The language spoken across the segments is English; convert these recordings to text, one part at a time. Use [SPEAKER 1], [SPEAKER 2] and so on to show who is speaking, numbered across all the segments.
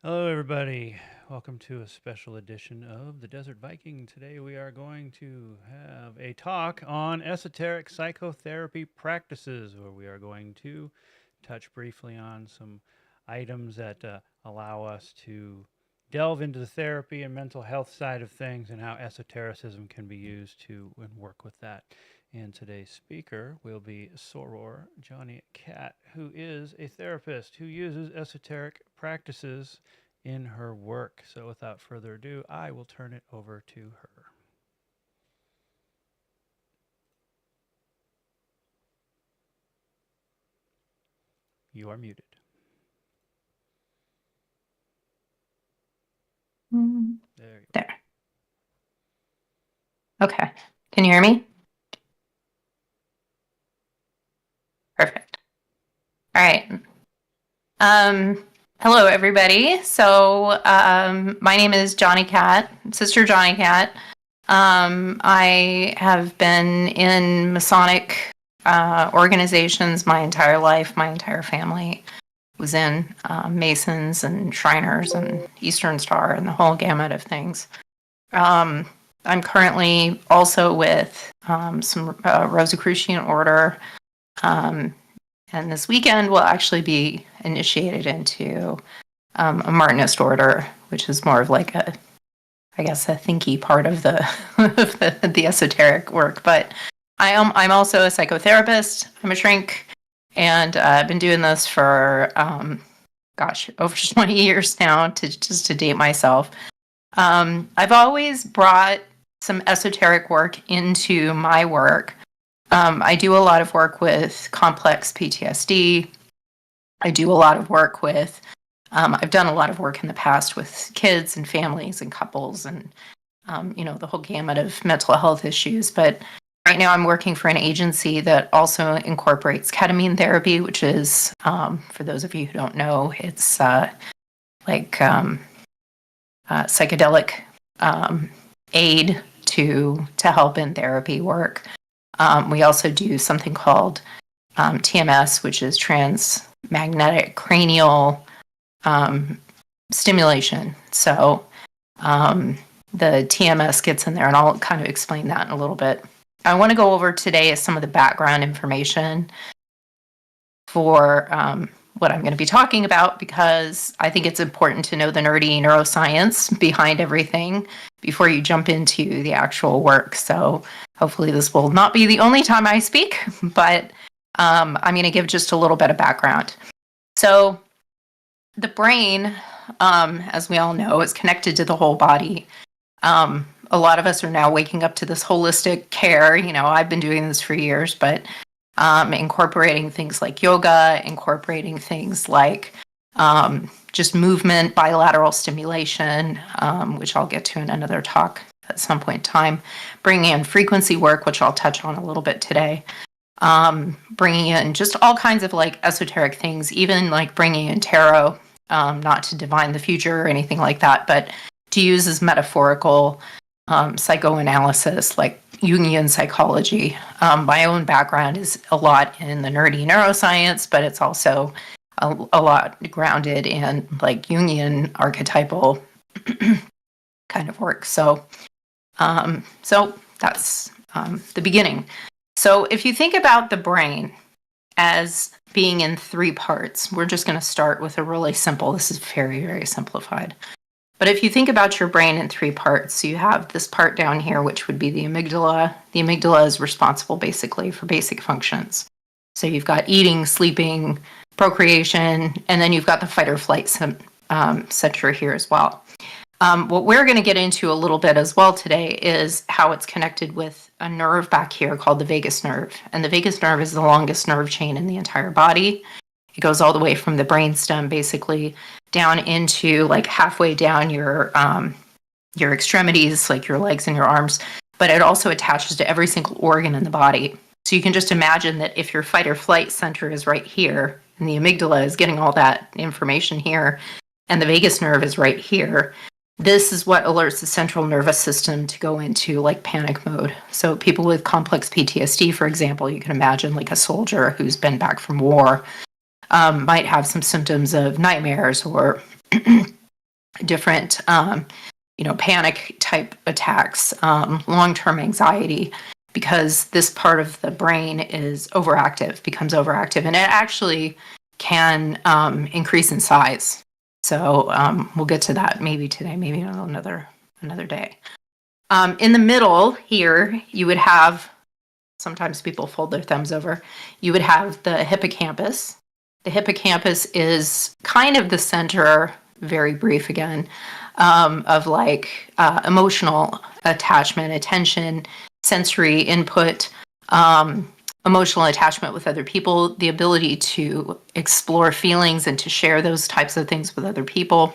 [SPEAKER 1] Hello, everybody. Welcome to a special edition of the Desert Viking. Today, we are going to have a talk on esoteric psychotherapy practices, where we are going to touch briefly on some items that allow us to delve into the therapy and mental health side of things and how esotericism can be used to and work with that. And today's speaker will be Soror Jonni Khat, who is a therapist who uses esoteric practices in her work. So without further ado, I will turn it over to her. You are muted. There you
[SPEAKER 2] There. Okay. Can you hear me? Perfect. All right. Hello, everybody. So, my name is Jonni Khat, Sister Jonni Khat. I have been in Masonic organizations my entire life. My entire family was in Masons and Shriners and Eastern Star and the whole gamut of things. I'm currently also with some Rosicrucian Order, and this weekend will actually be initiated into a Martinist Order, which is more of like a thinky part of the the esoteric work. But I'm also a psychotherapist. I'm a shrink, and I've been doing this for over 20 years now, to date myself. I've always brought some esoteric work into my work. I do a lot of work with complex PTSD. I do a lot of work with, I've done a lot of work in the past with kids and families and couples and, the whole gamut of mental health issues. But right now I'm working for an agency that also incorporates ketamine therapy, which is, for those of you who don't know, it's psychedelic aid to help in therapy work. We also do something called TMS, which is transmagnetic cranial stimulation. So the TMS gets in there, and I'll kind of explain that in a little bit. I want to go over today some of the background information for what I'm going to be talking about, because I think it's important to know the nerdy neuroscience behind everything before you jump into the actual work. So hopefully this will not be the only time I speak, but I'm going to give just a little bit of background. So the brain, as we all know, is connected to the whole body. A lot of us are now waking up to this holistic care. I've been doing this for years, but incorporating things like yoga, incorporating things like just movement, bilateral stimulation, which I'll get to in another talk at some point in time, bringing in frequency work, which I'll touch on a little bit today, bringing in just all kinds of like esoteric things, even like bringing in tarot, not to divine the future or anything like that, but to use as metaphorical psychoanalysis, like Jungian psychology. My own background is a lot in the nerdy neuroscience, but it's also a lot grounded in like Jungian archetypal kind of work. So that's the beginning. So if you think about the brain as being in three parts, we're just going to start with a really simple, this is very, very simplified. But if you think about your brain in three parts, you have this part down here, which would be the amygdala. The amygdala is responsible basically for basic functions. So you've got eating, sleeping, procreation, and then you've got the fight or flight center here as well. What we're going to get into a little bit as well today is how it's connected with a nerve back here called the vagus nerve. And the vagus nerve is the longest nerve chain in the entire body. It goes all the way from the brainstem basically down into like halfway down your extremities, like your legs and your arms, but it also attaches to every single organ in the body. So you can just imagine that if your fight or flight center is right here, and the amygdala is getting all that information here, and the vagus nerve is right here, this is what alerts the central nervous system to go into like panic mode. So people with complex PTSD, for example, you can imagine like a soldier who's been back from war, might have some symptoms of nightmares or different, panic type attacks, long-term anxiety, because this part of the brain becomes overactive, and it actually can increase in size. So we'll get to that maybe today, maybe on another day. In the middle here, you would have, sometimes people fold their thumbs over, you would have the hippocampus. The hippocampus is kind of the center, very brief again, of emotional attachment, attention, sensory input, emotional attachment with other people, the ability to explore feelings and to share those types of things with other people.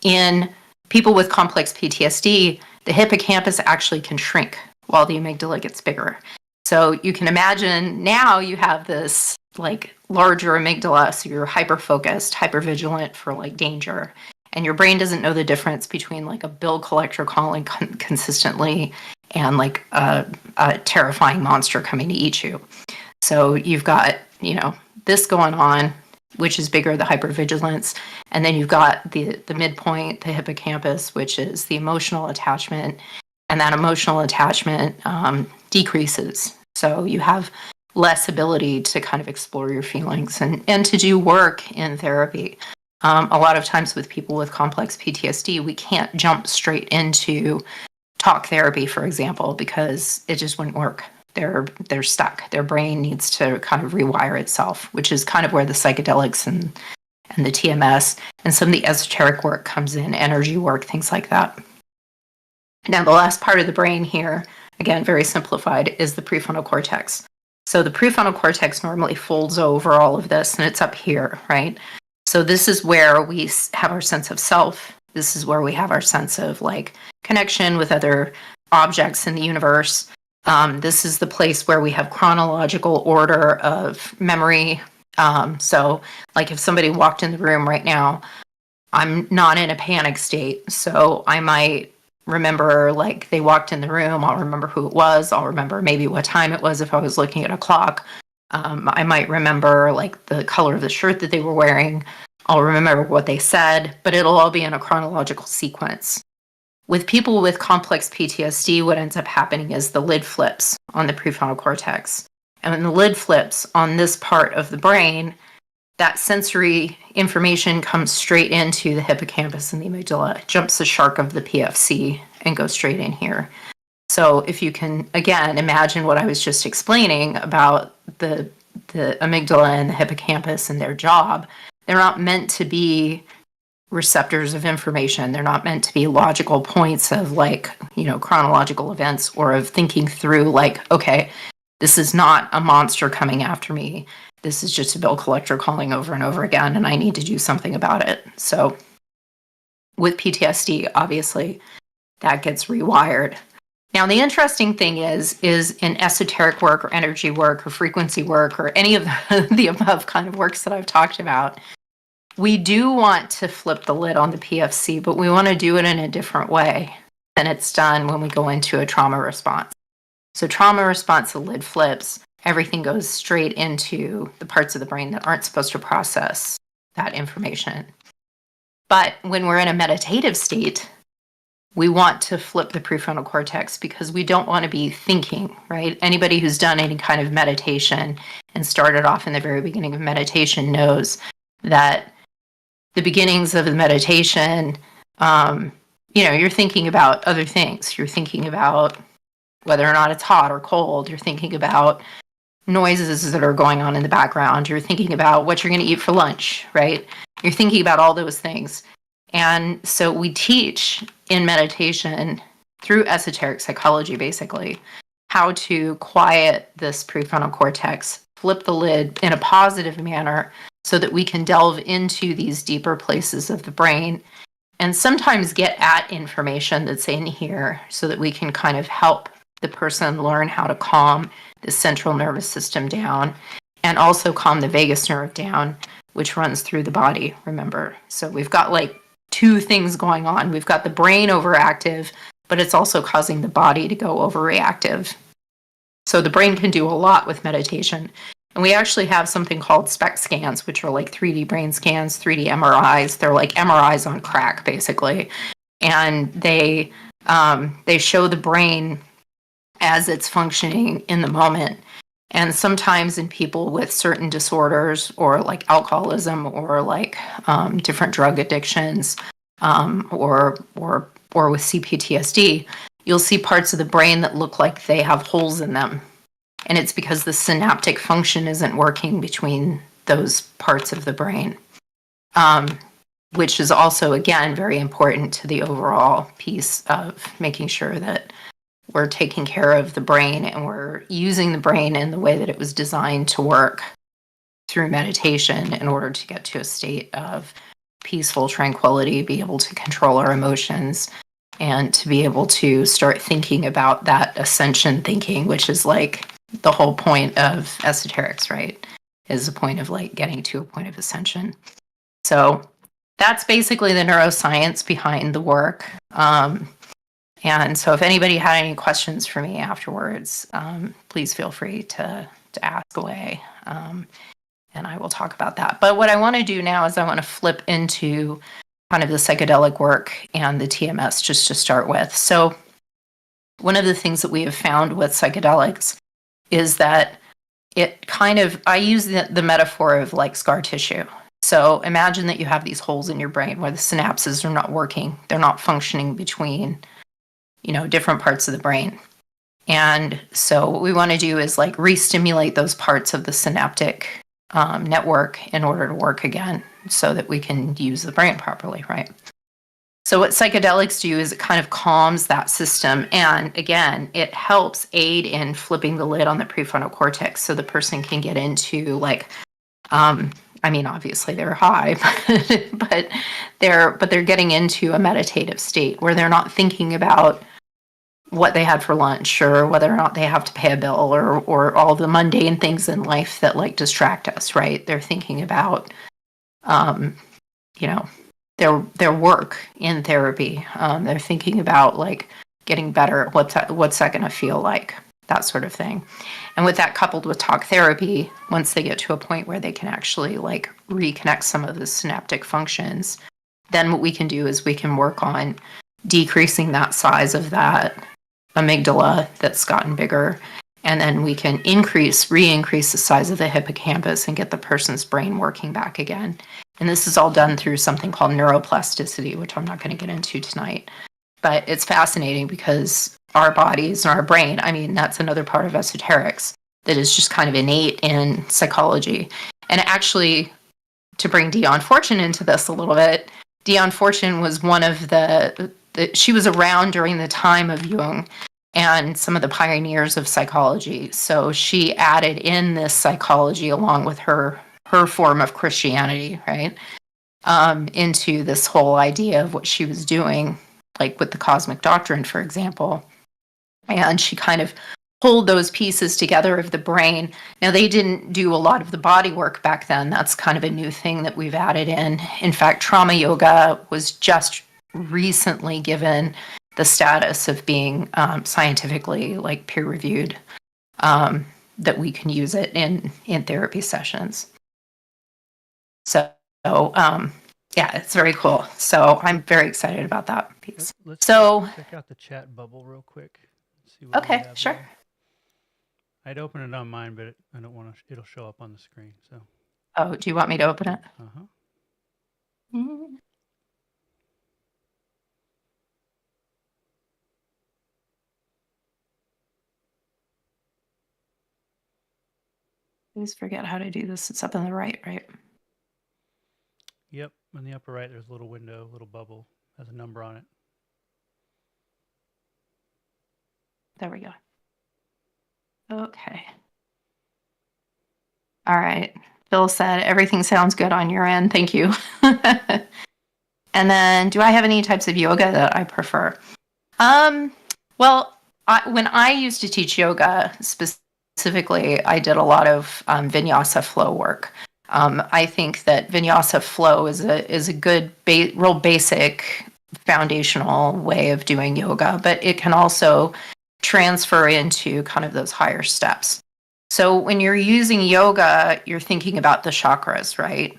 [SPEAKER 2] In people with complex PTSD, the hippocampus actually can shrink while the amygdala gets bigger. So you can imagine now you have this larger amygdala, so you're hyper-focused, hyper-vigilant for danger. And your brain doesn't know the difference between a bill collector calling consistently and a terrifying monster coming to eat you. So you've got, this going on, which is bigger, the hypervigilance. And then you've got the midpoint, the hippocampus, which is the emotional attachment. And that emotional attachment decreases. So you have less ability to kind of explore your feelings and to do work in therapy. A lot of times with people with complex PTSD, we can't jump straight into talk therapy, for example, because it just wouldn't work. They're stuck. Their brain needs to kind of rewire itself, which is kind of where the psychedelics and the TMS and some of the esoteric work comes in, energy work, things like that. Now, the last part of the brain here, again, very simplified, is the prefrontal cortex. So the prefrontal cortex normally folds over all of this, and it's up here, right? So this is where we have our sense of self. This is where we have our sense of connection with other objects in the universe. This is the place where we have chronological order of memory. So if somebody walked in the room right now, I'm not in a panic state. So I might remember they walked in the room. I'll remember who it was. I'll remember maybe what time it was if I was looking at a clock. I might remember the color of the shirt that they were wearing. I'll remember what they said, but it'll all be in a chronological sequence. With people with complex PTSD, what ends up happening is the lid flips on the prefrontal cortex. And when the lid flips on this part of the brain, that sensory information comes straight into the hippocampus and the amygdala, jumps the shark of the PFC and goes straight in here. So if you can, again, imagine what I was just explaining about the amygdala and the hippocampus and their job, they're not meant to be receptors of information. They're not meant to be logical points of chronological events or of thinking through okay, this is not a monster coming after me. This is just a bill collector calling over and over again, and I need to do something about it. So with PTSD, obviously, that gets rewired. Now, the interesting thing is in esoteric work or energy work or frequency work or any of the above kind of works that I've talked about, we do want to flip the lid on the PFC, but we want to do it in a different way than it's done when we go into a trauma response. So trauma response, the lid flips, everything goes straight into the parts of the brain that aren't supposed to process that information. But when we're in a meditative state, we want to flip the prefrontal cortex because we don't want to be thinking, right? Anybody who's done any kind of meditation and started off in the very beginning of meditation knows that the beginnings of the meditation, you're thinking about other things. You're thinking about whether or not it's hot or cold. You're thinking about noises that are going on in the background. You're thinking about what you're going to eat for lunch, right? You're thinking about all those things. And so we teach in meditation through esoteric psychology, basically, how to quiet this prefrontal cortex, flip the lid in a positive manner so that we can delve into these deeper places of the brain and sometimes get at information that's in here so that we can kind of help the person learn how to calm the central nervous system down and also calm the vagus nerve down, which runs through the body, remember. So we've got two things going on. We've got the brain overactive, but it's also causing the body to go overreactive. So the brain can do a lot with meditation. And we actually have something called SPECT scans, which are like 3D brain scans, 3D MRIs. They're like MRIs on crack, basically. And they show the brain as it's functioning in the moment. And sometimes in people with certain disorders or like alcoholism or like different drug addictions or with CPTSD, you'll see parts of the brain that look like they have holes in them. And it's because the synaptic function isn't working between those parts of the brain, which is also, again, very important to the overall piece of making sure that we're taking care of the brain and we're using the brain in the way that it was designed to work through meditation in order to get to a state of peaceful tranquility, be able to control our emotions, and to be able to start thinking about that ascension thinking, which is like the whole point of esoterics, right? Is the point of like getting to a point of ascension. So that's basically the neuroscience behind the work. And so if anybody had any questions for me afterwards, please feel free to ask away. And I will talk about that. But what I want to do now is I want to flip into kind of the psychedelic work and the TMS just to start with. So one of the things that we have found with psychedelics is that it kind of, I use the metaphor of like scar tissue. So imagine that you have these holes in your brain where the synapses are not working. They're not functioning between, different parts of the brain. And so what we want to do is like re-stimulate those parts of the synaptic network in order to work again so that we can use the brain properly, right? So what psychedelics do is it kind of calms that system. And again, it helps aid in flipping the lid on the prefrontal cortex so the person can get into like, obviously they're high, but they're getting into a meditative state where they're not thinking about what they had for lunch or whether or not they have to pay a bill or all the mundane things in life that like distract us, right? They're thinking about, their work in therapy. They're thinking about like getting better. What's that going to feel like? That sort of thing. And with that coupled with talk therapy, once they get to a point where they can actually like reconnect some of the synaptic functions, then what we can do is we can work on decreasing that size of that amygdala that's gotten bigger. And then we can re-increase the size of the hippocampus and get the person's brain working back again. And this is all done through something called neuroplasticity, which I'm not going to get into tonight. But it's fascinating because our bodies and our brain, that's another part of esoterics that is just kind of innate in psychology. And actually, to bring Dion Fortune into this a little bit, Dion Fortune was one of she was around during the time of Jung and some of the pioneers of psychology. So she added in this psychology along with her form of Christianity, right? Into this whole idea of what she was doing, like with the cosmic doctrine, for example. And she kind of pulled those pieces together of the brain. Now, they didn't do a lot of the body work back then. That's kind of a new thing that we've added in. In fact, trauma yoga was just recently given the status of being scientifically like peer reviewed, that we can use it in therapy sessions. So it's very cool. So I'm very excited about that piece.
[SPEAKER 1] Let's check out the chat bubble real quick. See what
[SPEAKER 2] okay, sure.
[SPEAKER 1] There. I'd open it on mine, but I don't want to. It'll show up on the screen. So.
[SPEAKER 2] Oh, do you want me to open it?
[SPEAKER 1] Mm-hmm.
[SPEAKER 2] Please forget how to do this. It's up on the right?
[SPEAKER 1] Yep, in the upper right, there's a little window, a little bubble, has a number on it.
[SPEAKER 2] There we go. Okay. All right. Phil said, everything sounds good on your end. Thank you. And then, do I have any types of yoga that I prefer? Well, when I used to teach yoga specifically, I did a lot of vinyasa flow work. I think that vinyasa flow is a good, real basic foundational way of doing yoga, but it can also transfer into kind of those higher steps. So when you're using yoga, you're thinking about the chakras, right?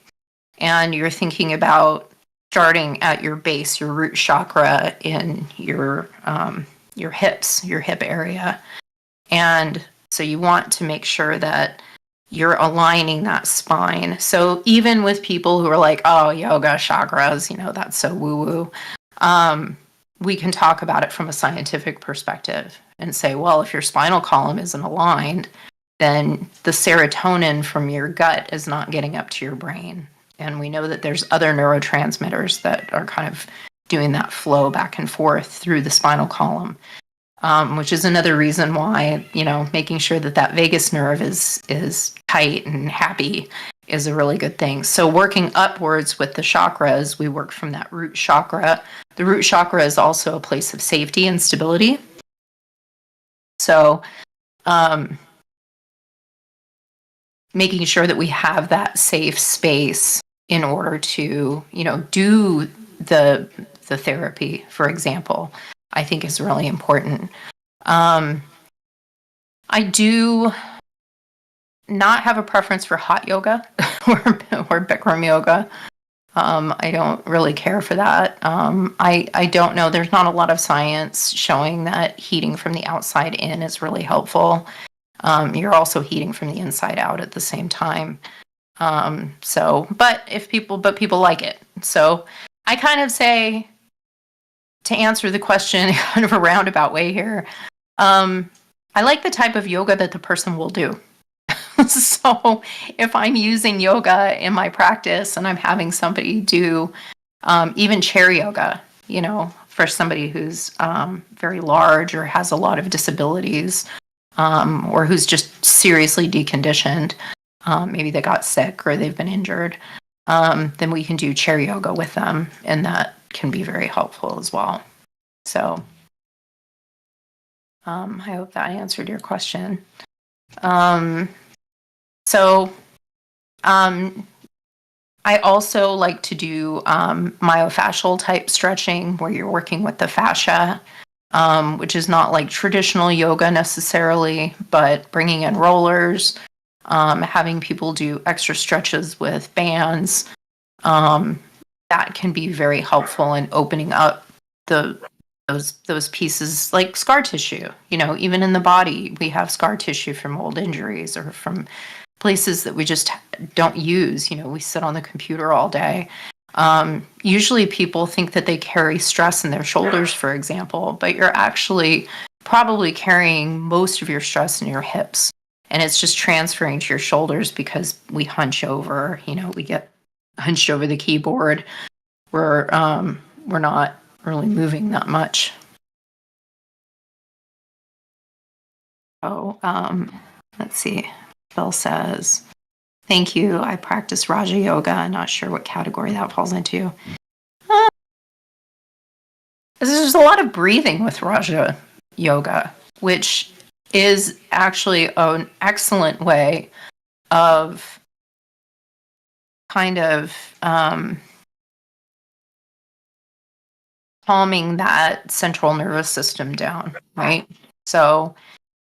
[SPEAKER 2] And you're thinking about starting at your base, your root chakra in your hips, your hip area. And so you want to make sure that you're aligning that spine. So even with people who are like, oh, yoga, chakras, that's so woo-woo, we can talk about it from a scientific perspective and say, well, if your spinal column isn't aligned, then the serotonin from your gut is not getting up to your brain. And we know that there's other neurotransmitters that are kind of doing that flow back and forth through the spinal column. Which is another reason why, making sure that vagus nerve is tight and happy is a really good thing. So working upwards with the chakras, we work from that root chakra. The root chakra is also a place of safety and stability. So making sure that we have that safe space in order to, do the therapy, for example, I think is really important. I do not have a preference for hot yoga or Bikram yoga. I don't really care for that. I don't know. There's not a lot of science showing that heating from the outside in is really helpful. You're also heating from the inside out at the same time. But people like it. So I kind of say, to answer the question kind of a roundabout way here, I like the type of yoga that the person will do. So if I'm using yoga in my practice and I'm having somebody do even chair yoga, for somebody who's very large or has a lot of disabilities, or who's just seriously deconditioned, maybe they got sick or they've been injured, then we can do chair yoga with them, and that can be very helpful as well. So I hope that answered your question. I also like to do myofascial type stretching where you're working with the fascia, which is not like traditional yoga necessarily, but bringing in rollers, having people do extra stretches with bands. That can be very helpful in opening up those pieces, like scar tissue. Even in the body, we have scar tissue from old injuries or from places that we just don't use. We sit on the computer all day. Usually people think that they carry stress in their shoulders, for example, but you're actually probably carrying most of your stress in your hips. And it's just transferring to your shoulders because we hunch over, we get hunched over the keyboard. We're not really moving that much. So let's see. Phil says, thank you. I practice Raja Yoga. I'm not sure what category that falls into. There's a lot of breathing with Raja Yoga, which is actually an excellent way of kind of calming that central nervous system down, right? So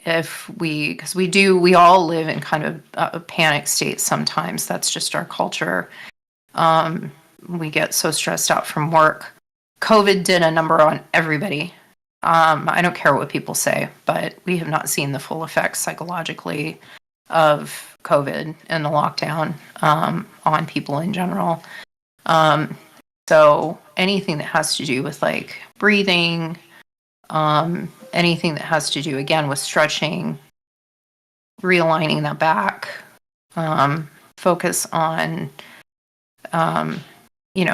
[SPEAKER 2] because we all live in kind of a panic state sometimes. That's just our culture. We get so stressed out from work. COVID did a number on everybody. I don't care what people say, but we have not seen the full effects psychologically of COVID and the lockdown on people in general. So anything that has to do with like breathing, anything that has to do again with stretching, realigning the back, focus on,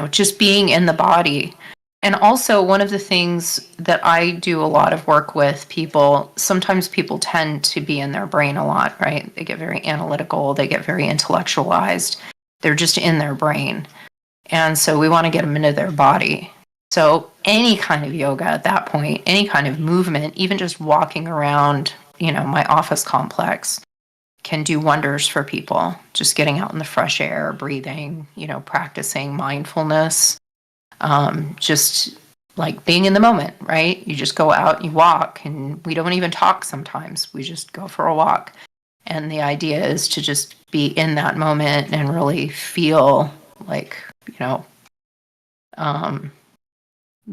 [SPEAKER 2] just being in the body. And also one of the things that I do a lot of work with people, sometimes people tend to be in their brain a lot, right? They get very analytical, they get very intellectualized. They're just in their brain. And so we want to get them into their body. So any kind of yoga at that point, any kind of movement, even just walking around, my office complex can do wonders for people. Just getting out in the fresh air, breathing, practicing mindfulness, just like being in the moment, right? You just go out, you walk, and we don't even talk sometimes. We just go for a walk. And the idea is to just be in that moment and really feel like, um,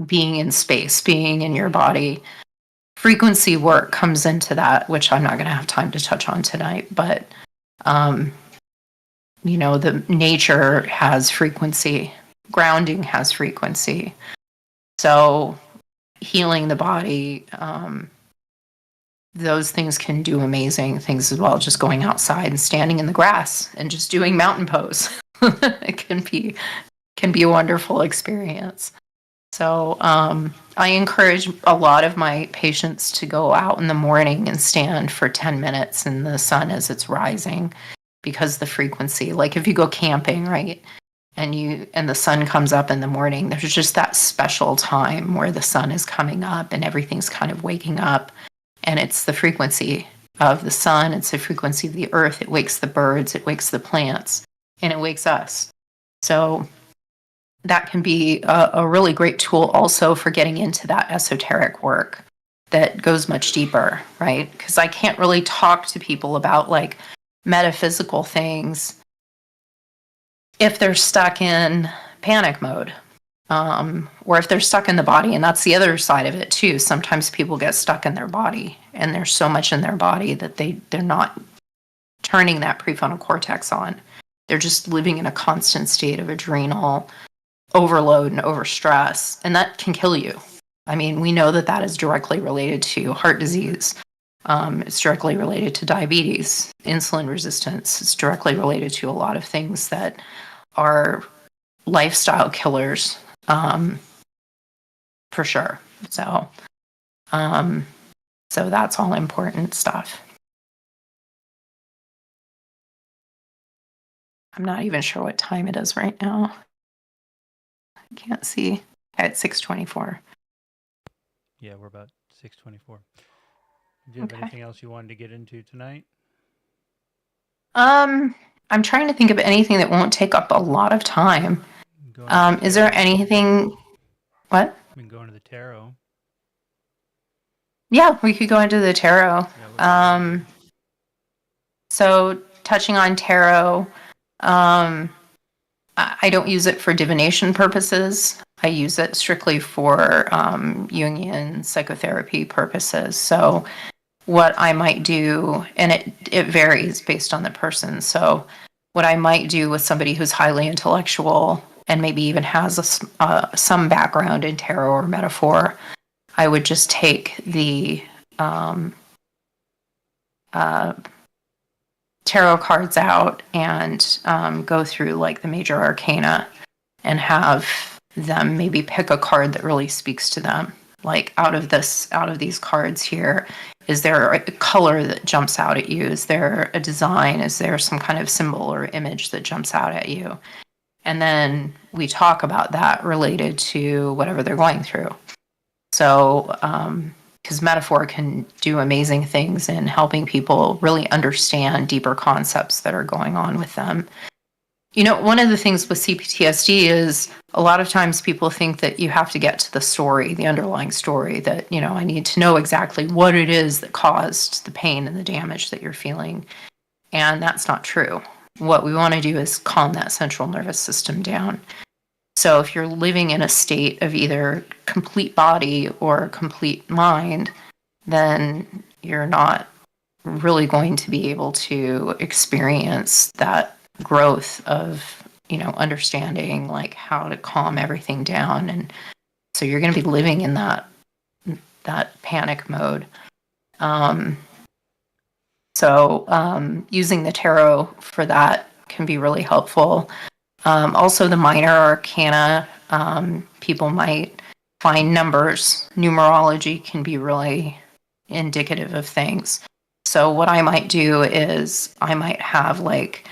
[SPEAKER 2] being in space, being in your body. Frequency work comes into that, which I'm not going to have time to touch on tonight, but the nature has frequency, grounding has frequency. So healing the body, those things can do amazing things as well. Just going outside and standing in the grass and just doing mountain pose. It can be a wonderful experience. So I encourage a lot of my patients to go out in the morning and stand for 10 minutes in the sun as it's rising, because the frequency, like if you go camping, right, and the sun comes up in the morning, there's just that special time where the sun is coming up and everything's kind of waking up, and it's the frequency of the sun, it's the frequency of the earth. It wakes the birds, it wakes the plants, and it wakes us. So that can be a really great tool also for getting into that esoteric work that goes much deeper, right? Because I can't really talk to people about like metaphysical things if they're stuck in panic mode, or if they're stuck in the body. And that's the other side of it too. Sometimes people get stuck in their body, and there's so much in their body that they're not turning that prefrontal cortex on. They're just living in a constant state of adrenal overload and overstress, and that can kill you. I mean, we know that that is directly related to heart disease. It's directly related to diabetes, insulin resistance. It's directly related to a lot of things that are lifestyle killers, for sure. So that's all important stuff. I'm not even sure what time it is right now. I can't see. At 6:24.
[SPEAKER 1] Yeah, we're about 6:24. Do you have anything else you wanted to get into tonight?
[SPEAKER 2] I'm trying to think of anything that won't take up a lot of time. Is there anything? What?
[SPEAKER 1] We can go into the tarot.
[SPEAKER 2] Yeah, we could go into the tarot. So touching on tarot, I don't use it for divination purposes. I use it strictly for Jungian psychotherapy purposes. So what I might do, and it varies based on the person. So what I might do with somebody who's highly intellectual and maybe even has some background in tarot or metaphor, I would just take the tarot cards out and go through like the major arcana and have them maybe pick a card that really speaks to them. Like out of these cards here, is there a color that jumps out at you? Is there a design? Is there some kind of symbol or image that jumps out at you? And then we talk about that related to whatever they're going through. So, because metaphor can do amazing things in helping people really understand deeper concepts that are going on with them. One of the things with CPTSD is a lot of times people think that you have to get to the story, the underlying story, that, I need to know exactly what it is that caused the pain and the damage that you're feeling. And that's not true. What we want to do is calm that central nervous system down. So if you're living in a state of either complete body or complete mind, then you're not really going to be able to experience that growth of, understanding like how to calm everything down. And so you're going to be living in that panic mode. So using the tarot for that can be really helpful. Also, the minor arcana, people might find numbers. Numerology can be really indicative of things. So what I might do is I might have like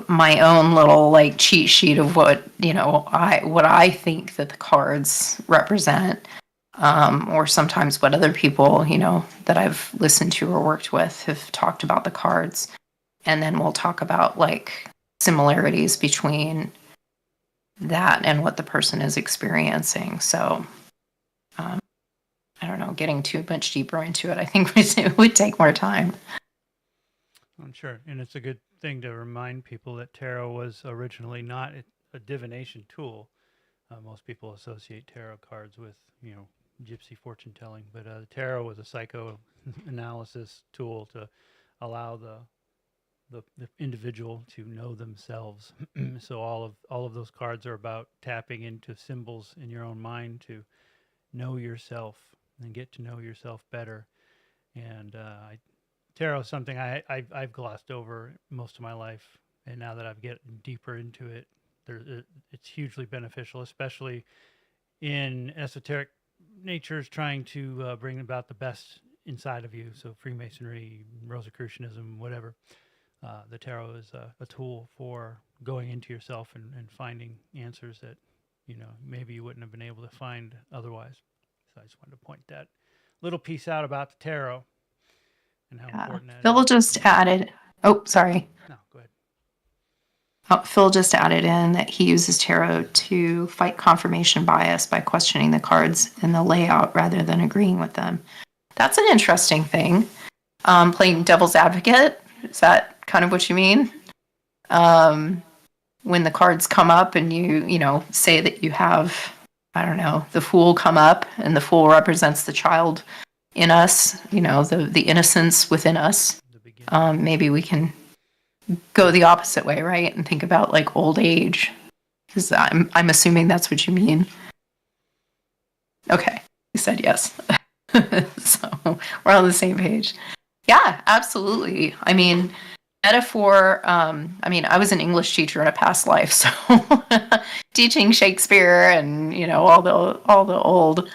[SPEAKER 2] my own little like cheat sheet of what I think that the cards represent, or sometimes what other people that I've listened to or worked with have talked about the cards, and then we'll talk about like similarities between that and what the person is experiencing. So I don't know, getting too much deeper into it, I think would take more time.
[SPEAKER 1] Sure. And it's a good thing to remind people that tarot was originally not a divination tool. Most people associate tarot cards with, gypsy fortune telling, but tarot was a psychoanalysis tool to allow the individual to know themselves. So all of those cards are about tapping into symbols in your own mind to know yourself and get to know yourself better. And tarot is something I've glossed over most of my life, and now that I've get deeper into it, it's hugely beneficial, especially in esoteric natures trying to bring about the best inside of you. So Freemasonry, Rosicrucianism, whatever. The tarot is a tool for going into yourself and finding answers that maybe you wouldn't have been able to find otherwise. So I just wanted to point that little piece out about the tarot and how
[SPEAKER 2] Yeah.
[SPEAKER 1] important that
[SPEAKER 2] Phil
[SPEAKER 1] is.
[SPEAKER 2] just added, oh, sorry.
[SPEAKER 1] No, go ahead.
[SPEAKER 2] Phil just added in that he uses tarot to fight confirmation bias by questioning the cards in the layout rather than agreeing with them. That's an interesting thing. Playing devil's advocate, is that kind of what you mean? When the cards come up and you say that you have, I don't know, the Fool come up, and the Fool represents the child in us, the innocence within us. Maybe we can go the opposite way, right? And think about like old age. Because I'm assuming that's what you mean. Okay. You said yes. So we're on the same page. Yeah, absolutely. I mean, metaphor, I was an English teacher in a past life, so teaching Shakespeare and, all the old,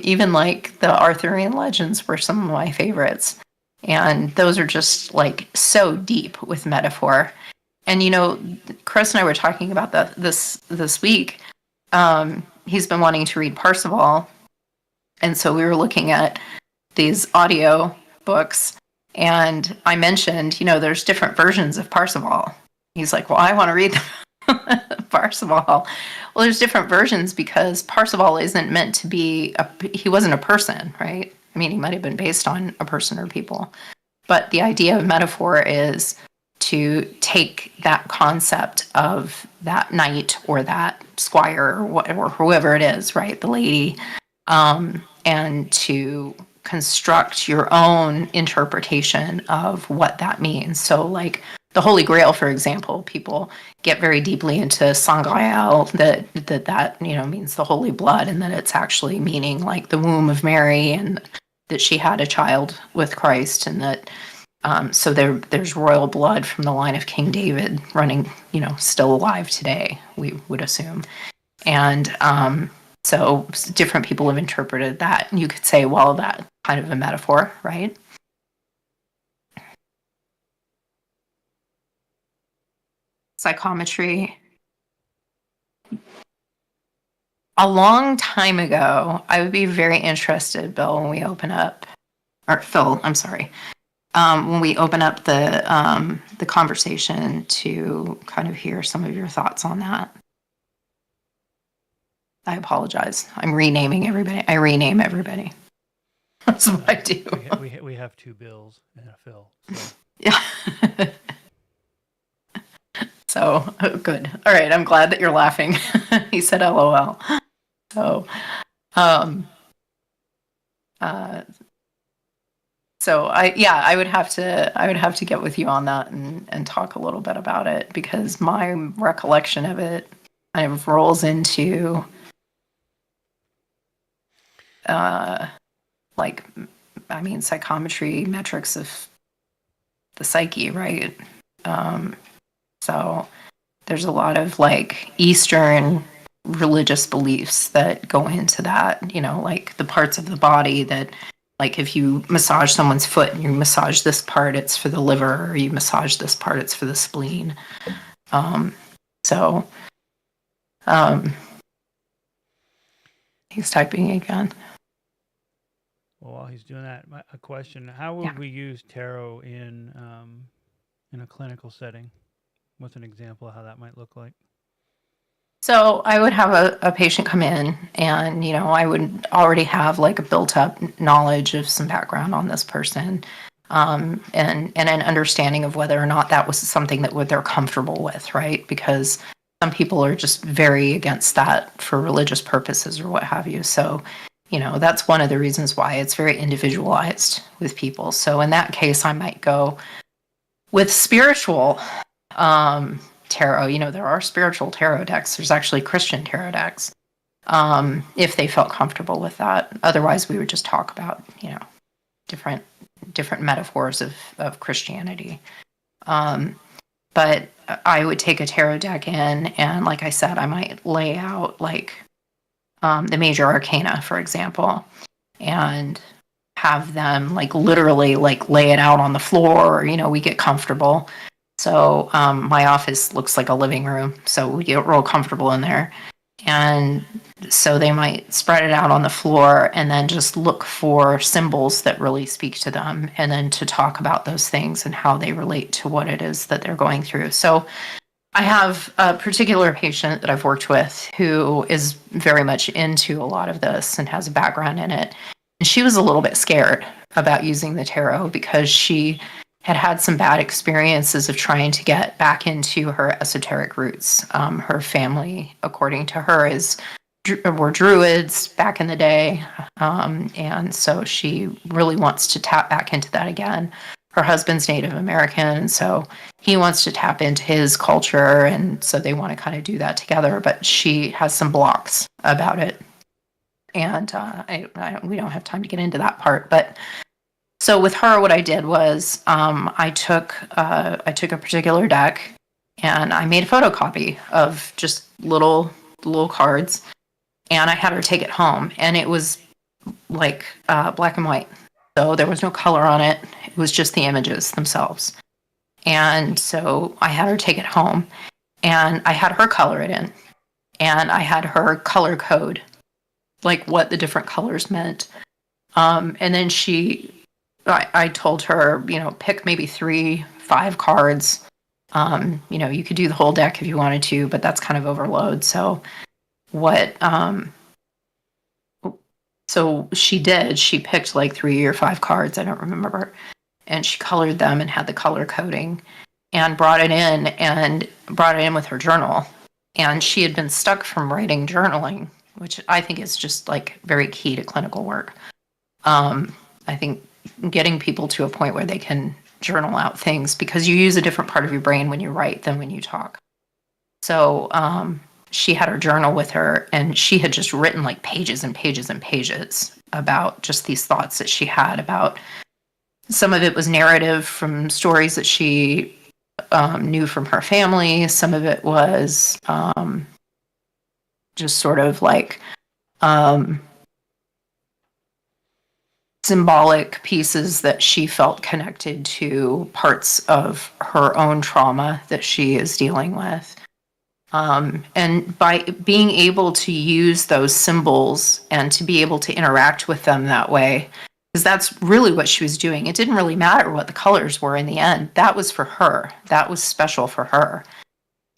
[SPEAKER 2] even like the Arthurian legends were some of my favorites. And those are just like so deep with metaphor. And Chris and I were talking about that this week. He's been wanting to read Parzival, and so we were looking at these audio books, and I mentioned, there's different versions of Parzival. He's like, well, I want to read Parzival. Well, there's different versions because Parzival isn't meant to be he wasn't a person, right? I mean, he might have been based on a person or people, but the idea of metaphor is to take that concept of that knight or that squire or whatever, whoever it is, right, the lady, and to construct your own interpretation of what that means. So, like the Holy Grail, for example, people get very deeply into Sangreal, that means the holy blood, and that it's actually meaning like the womb of Mary, and that she had a child with Christ, and that so there's royal blood from the line of King David running, still alive today, we would assume. And so different people have interpreted that. And you could say, well, that kind of a metaphor, right? Psychometry. A long time ago, I would be very interested, Bill, when we open up, or Phil, I'm sorry, when we open up the conversation to kind of hear some of your thoughts on that. I apologize. I'm renaming everybody. I rename everybody. That's what I do.
[SPEAKER 1] We have two Bills and a Phil. So.
[SPEAKER 2] Yeah. So good. All right. I'm glad that you're laughing. He said LOL. So, I would have to get with you on that and talk a little bit about it, because my recollection of it kind of rolls into psychometry, metrics of the psyche, right? So there's a lot of like Eastern religious beliefs that go into that, like the parts of the body that, like if you massage someone's foot and you massage this part, it's for the liver, or you massage this part, it's for the spleen. He's typing again.
[SPEAKER 1] Well, while he's doing that, a question: how would we use tarot in a clinical setting? What's an example of how that might look like?
[SPEAKER 2] So I would have a patient come in, and I would already have like a built up knowledge of some background on this person. and an understanding of whether or not that was something that they're comfortable with, right? Because some people are just very against that for religious purposes or what have you. So, that's one of the reasons why it's very individualized with people. So in that case, I might go with spiritual tarot. There are spiritual tarot decks. There's actually Christian tarot decks, if they felt comfortable with that. Otherwise, we would just talk about, different metaphors of Christianity. But I would take a tarot deck in, and like I said, I might lay out like the major arcana, for example, and have them like literally like lay it out on the floor. We get comfortable. So my office looks like a living room, so we get real comfortable in there. And so they might spread it out on the floor and then just look for symbols that really speak to them, and then to talk about those things and how they relate to what it is that they're going through. So I have a particular patient that I've worked with who is very much into a lot of this and has a background in it. And she was a little bit scared about using the tarot because she had some bad experiences of trying to get back into her esoteric roots. Her family, according to her, were druids back in the day. And so she really wants to tap back into that again. Her husband's Native American, so he wants to tap into his culture, and so they want to kind of do that together, but she has some blocks about it. And we don't have time to get into that part, but so with her, what I did was I took a particular deck and I made a photocopy of just little cards, and I had her take it home, and it was like black and white. So there was no color on it. It was just the images themselves. And so I had her take it home, and I had her color it in, and I had her color code, like what the different colors meant. And then I told her, pick maybe 3-5 cards. You could do the whole deck if you wanted to, but that's kind of overload. So she did. She picked like 3 or 5 cards. I don't remember. And she colored them and had the color coding and brought it in with her journal. And she had been stuck from writing journaling, which I think is just like very key to clinical work. I think getting people to a point where they can journal out things, because you use a different part of your brain when you write than when you talk. So she had her journal with her, and she had just written like pages and pages and pages about just these thoughts that she had about. Some of it was narrative from stories that she knew from her family. Some of it was just sort of like symbolic pieces that she felt connected to parts of her own trauma that she is dealing with. And by being able to use those symbols and to be able to interact with them that way, because that's really what she was doing. It didn't really matter what the colors were in the end. That was for her. That was special for her.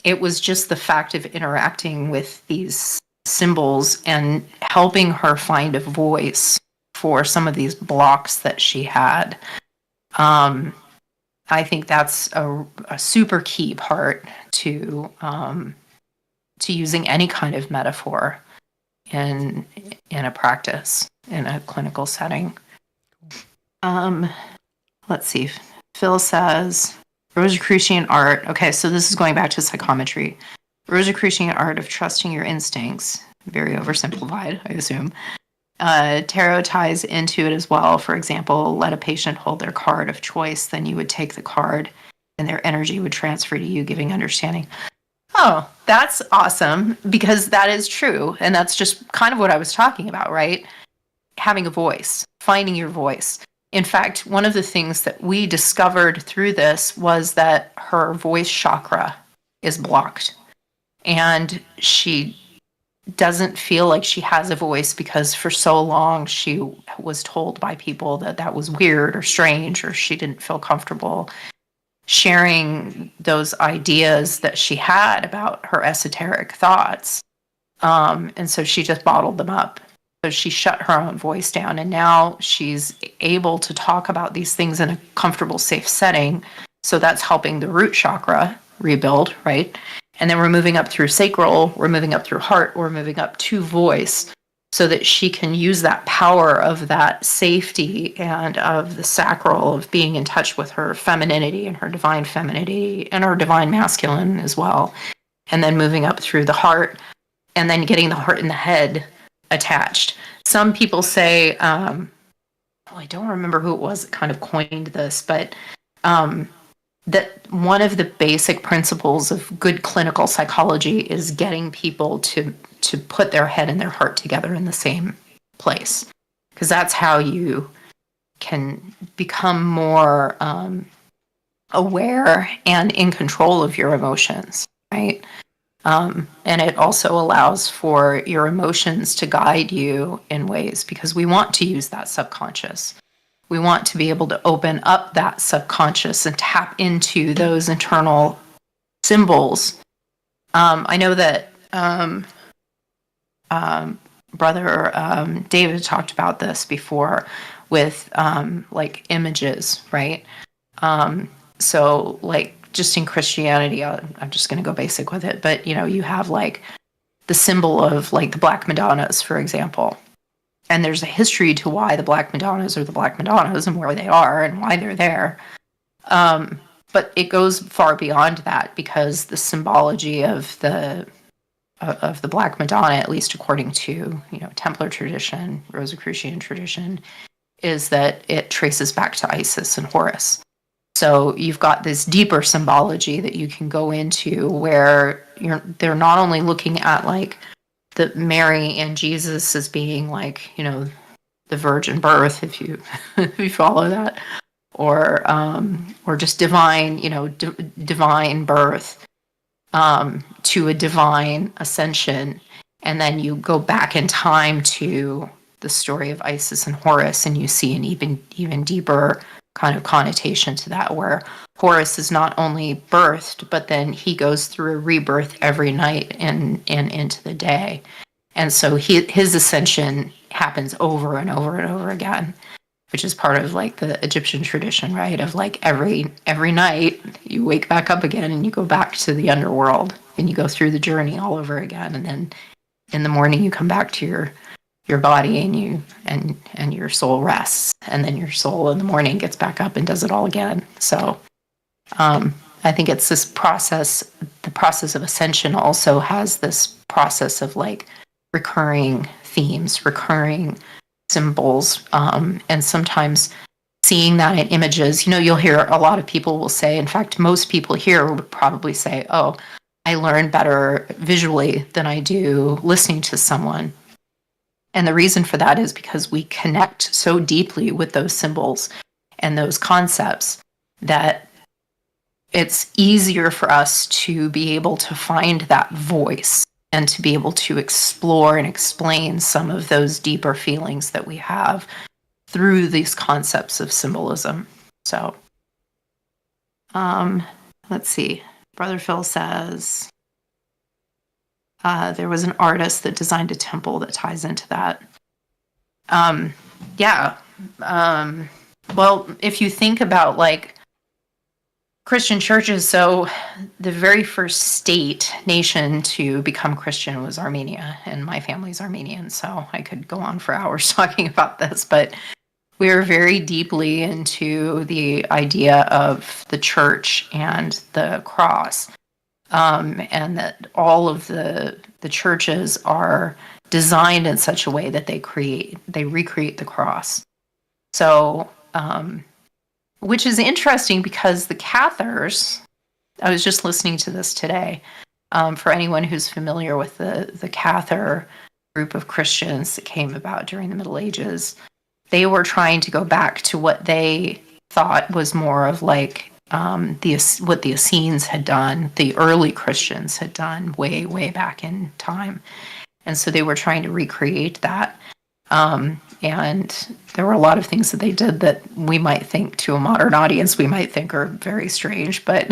[SPEAKER 2] It was just the fact of interacting with these symbols and helping her find a voice for some of these blocks that she had. I think that's a super key part to using any kind of metaphor in a practice, in a clinical setting. Let's see. Phil says, Rosicrucian art. Okay, so this is going back to psychometry. Rosicrucian art of trusting your instincts. Very oversimplified, I assume. Tarot ties into it as well. For example, let a patient hold their card of choice, then you would take the card and their energy would transfer to you, giving understanding. Oh, that's awesome, because that is true. And that's just kind of what I was talking about, right? Having a voice, finding your voice. In fact, one of the things that we discovered through this was that her voice chakra is blocked. And she doesn't feel like she has a voice because for so long she was told by people that that was weird or strange, or she didn't feel comfortable sharing those ideas that she had about her esoteric thoughts. And so she just bottled them up. So she shut her own voice down, and now she's able to talk about these things in a comfortable, safe setting. So that's helping the root chakra rebuild, right? And then we're moving up through sacral, we're moving up through heart, we're moving up to voice, so that she can use that power of that safety and of the sacral, of being in touch with her femininity and her divine femininity and her divine masculine as well. And then moving up through the heart, and then getting the heart and the head attached. Some people say, I don't remember who it was that kind of coined this, but that one of the basic principles of good clinical psychology is getting people to put their head and their heart together in the same place, because that's how you can become more aware and in control of your emotions, right? And it also allows for your emotions to guide you in ways, because we want to use that subconscious. We want to be able to open up that subconscious and tap into those internal symbols. I know that Brother David talked about this before with like images, right? So like just in Christianity, I'm just going to go basic with it, but you have like the symbol of like the Black Madonnas, for example. And there's a history to why the Black Madonnas are the Black Madonnas and where they are and why they're there. But it goes far beyond that, because the symbology of the Black Madonna, at least according to Templar tradition, Rosicrucian tradition, is that it traces back to Isis and Horus. So you've got this deeper symbology that you can go into, where they're not only looking at like the Mary and Jesus as being like the virgin birth, if you if you follow that, or just divine divine birth to a divine ascension, and then you go back in time to the story of Isis and Horus, and you see an even deeper kind of connotation to that, where Horus is not only birthed, but then he goes through a rebirth every night and into the day. And so his ascension happens over and over and over again, which is part of like the Egyptian tradition, right? Of like every night you wake back up again and you go back to the underworld and you go through the journey all over again. And then in the morning you come back to your body and your soul rests, and then your soul in the morning gets back up and does it all again. So I think it's this process. The process of ascension also has this process of like recurring themes, recurring symbols, and sometimes seeing that in images. You'll hear a lot of people will say, in fact most people here would probably say, oh, I learn better visually than I do listening to someone. And the reason for that is because we connect so deeply with those symbols and those concepts that it's easier for us to be able to find that voice and to be able to explore and explain some of those deeper feelings that we have through these concepts of symbolism. So, let's see. Brother Phil says, there was an artist that designed a temple that ties into that. Yeah. Well, if you think about like Christian churches, so the very first nation to become Christian was Armenia, and my family's Armenian, so I could go on for hours talking about this, but we are very deeply into the idea of the church and the cross. And that all of the churches are designed in such a way that they recreate the cross. So, which is interesting, because the Cathars, I was just listening to this today, for anyone who's familiar with the Cathar group of Christians that came about during the Middle Ages, they were trying to go back to what they thought was more of like what the Essenes had done, the early Christians had done way, way back in time. And so they were trying to recreate that. And there were a lot of things that they did that we might think, to a modern audience, we might think are very strange, but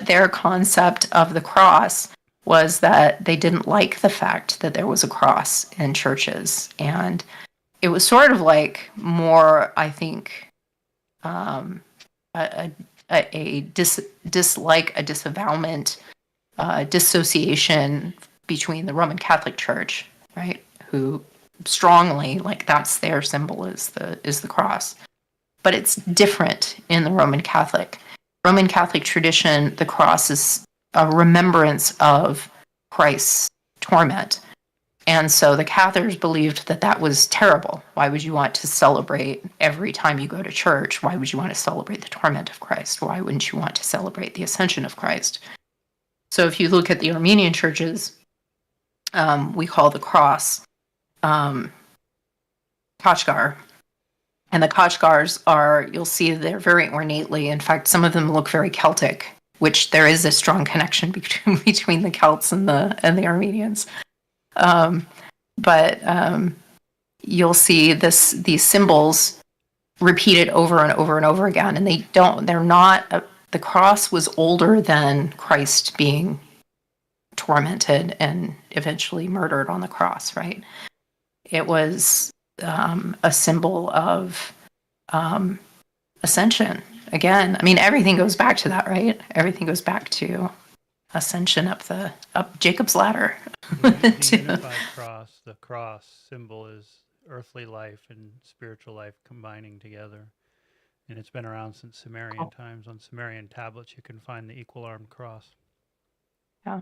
[SPEAKER 2] their concept of the cross was that they didn't like the fact that there was a cross in churches. And it was sort of like more, I think, um, a, dislike, a disavowment, dissociation between the Roman Catholic Church, right? Who strongly, like, that's their symbol, is the cross. But it's different in the Roman Catholic tradition. The cross is a remembrance of Christ's torment. And so the Cathars believed that that was terrible. Why would you want to celebrate every time you go to church? Why would you want to celebrate the torment of Christ? Why wouldn't you want to celebrate the ascension of Christ? So if you look at the Armenian churches, we call the cross Kashgar. And the Kashgars are, you'll see they're very ornately. In fact, some of them look very Celtic, which there is a strong connection between the Celts and the Armenians. But you'll see these symbols repeated over and over and over again, and they're not. The cross was older than Christ being tormented and eventually murdered on the cross, right? It was a symbol of ascension. Again, I mean, everything goes back to that, right? Everything goes back to ascension up Jacob's ladder.
[SPEAKER 1] The unified cross, the cross symbol is earthly life and spiritual life combining together. And it's been around since Sumerian times. On Sumerian tablets, you can find the equal-armed cross.
[SPEAKER 2] Yeah.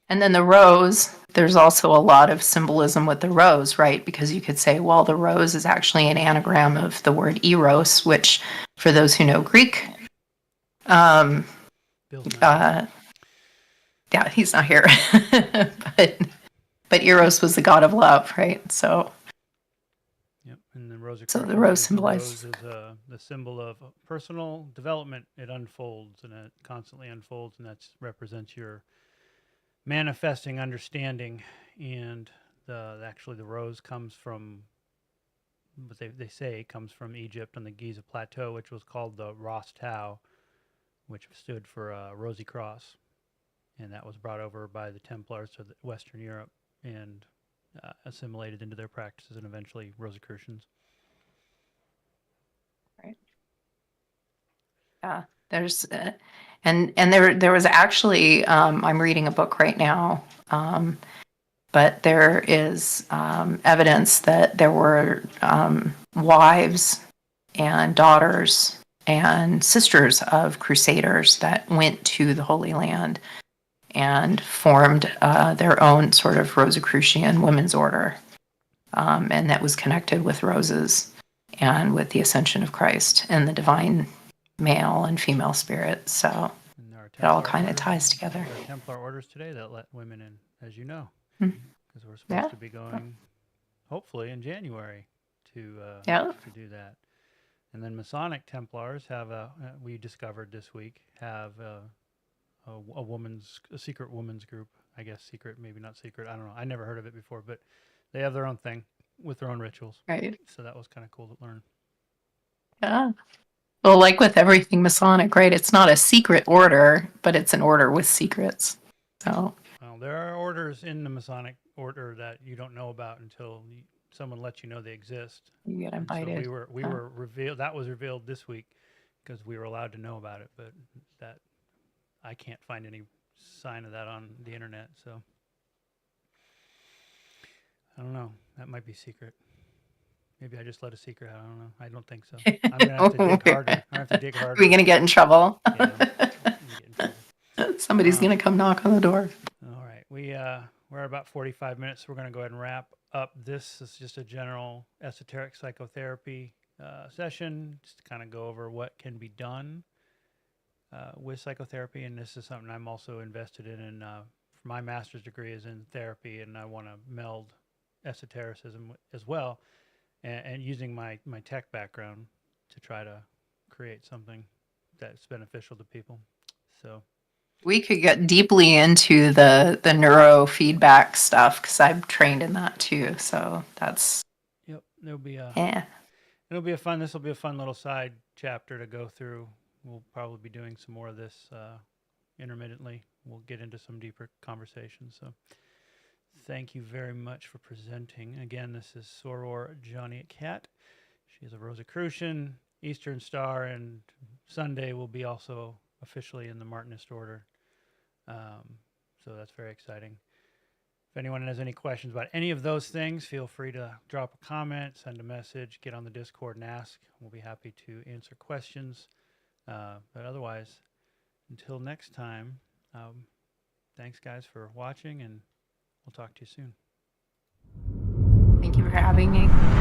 [SPEAKER 2] And then the rose, there's also a lot of symbolism with the rose, right? Because you could say, well, the rose is actually an anagram of the word eros, which, for those who know Greek, yeah, he's not here, but eros was the god of love, right? So,
[SPEAKER 1] yep, and the rose.
[SPEAKER 2] So the rose symbolizes
[SPEAKER 1] the symbol of personal development. It unfolds and it constantly unfolds, and that represents your manifesting understanding. And actually the rose comes from what they say comes from Egypt on the Giza Plateau, which was called the Ras Tau, which stood for Rosy Cross, and that was brought over by the Templars to Western Europe and assimilated into their practices, and eventually Rosicrucians.
[SPEAKER 2] Right. Yeah, there's and there was actually I'm reading a book right now, but there is evidence that there were wives and daughters and sisters of crusaders that went to the Holy Land and formed their own sort of Rosicrucian women's order, and that was connected with roses and with the ascension of Christ and the divine male and female spirit. So it all kind of ties together.
[SPEAKER 1] There are Templar orders today that let women in, as you know, because we're supposed to be going, hopefully, in January to do that. And then Masonic Templars have we discovered this week, have a secret women's group. I guess secret, maybe not secret. I don't know. I never heard of it before, but they have their own thing with their own rituals.
[SPEAKER 2] Right.
[SPEAKER 1] So that was kind of cool to learn.
[SPEAKER 2] Yeah. Well, like with everything Masonic, right? It's not a secret order, but it's an order with secrets. So.
[SPEAKER 1] Well, there are orders in the Masonic order that you don't know about until someone lets you know they exist.
[SPEAKER 2] You get invited.
[SPEAKER 1] So we were revealed. That was revealed this week because we were allowed to know about it, but that I can't find any sign of that on the internet. So I don't know. That might be secret. Maybe I just let a secret out. I don't know. I don't think so. I'm going to have to dig harder. I have to dig harder.
[SPEAKER 2] Are we going to get in trouble?
[SPEAKER 1] Yeah, I'm gonna get in trouble.
[SPEAKER 2] Somebody's going to come knock on the door.
[SPEAKER 1] All right. We're at about 45 minutes. We're going to go ahead and wrap up. This is just a general esoteric psychotherapy session, just to kind of go over what can be done with psychotherapy. And this is something I'm also invested in. My master's degree is in therapy, and I want to meld esotericism as well. And using my tech background to try to create something that's beneficial to people. So
[SPEAKER 2] we could get deeply into the neurofeedback stuff because I'm trained in that too. So that's
[SPEAKER 1] There'll be a fun. This will be a fun little side chapter to go through. We'll probably be doing some more of this intermittently we'll get into some deeper conversations. So thank you very much for presenting. Again, this is Soror Jonni Khat. She is a Rosicrucian, Eastern Star, and Sunday will be also officially in the Martinist Order. So that's very exciting. If anyone has any questions about any of those things, feel free to drop a comment, send a message, get on the Discord and ask. We'll be happy to answer questions. But otherwise, until next time, thanks guys for watching, and we'll talk to you soon.
[SPEAKER 2] Thank you for having me.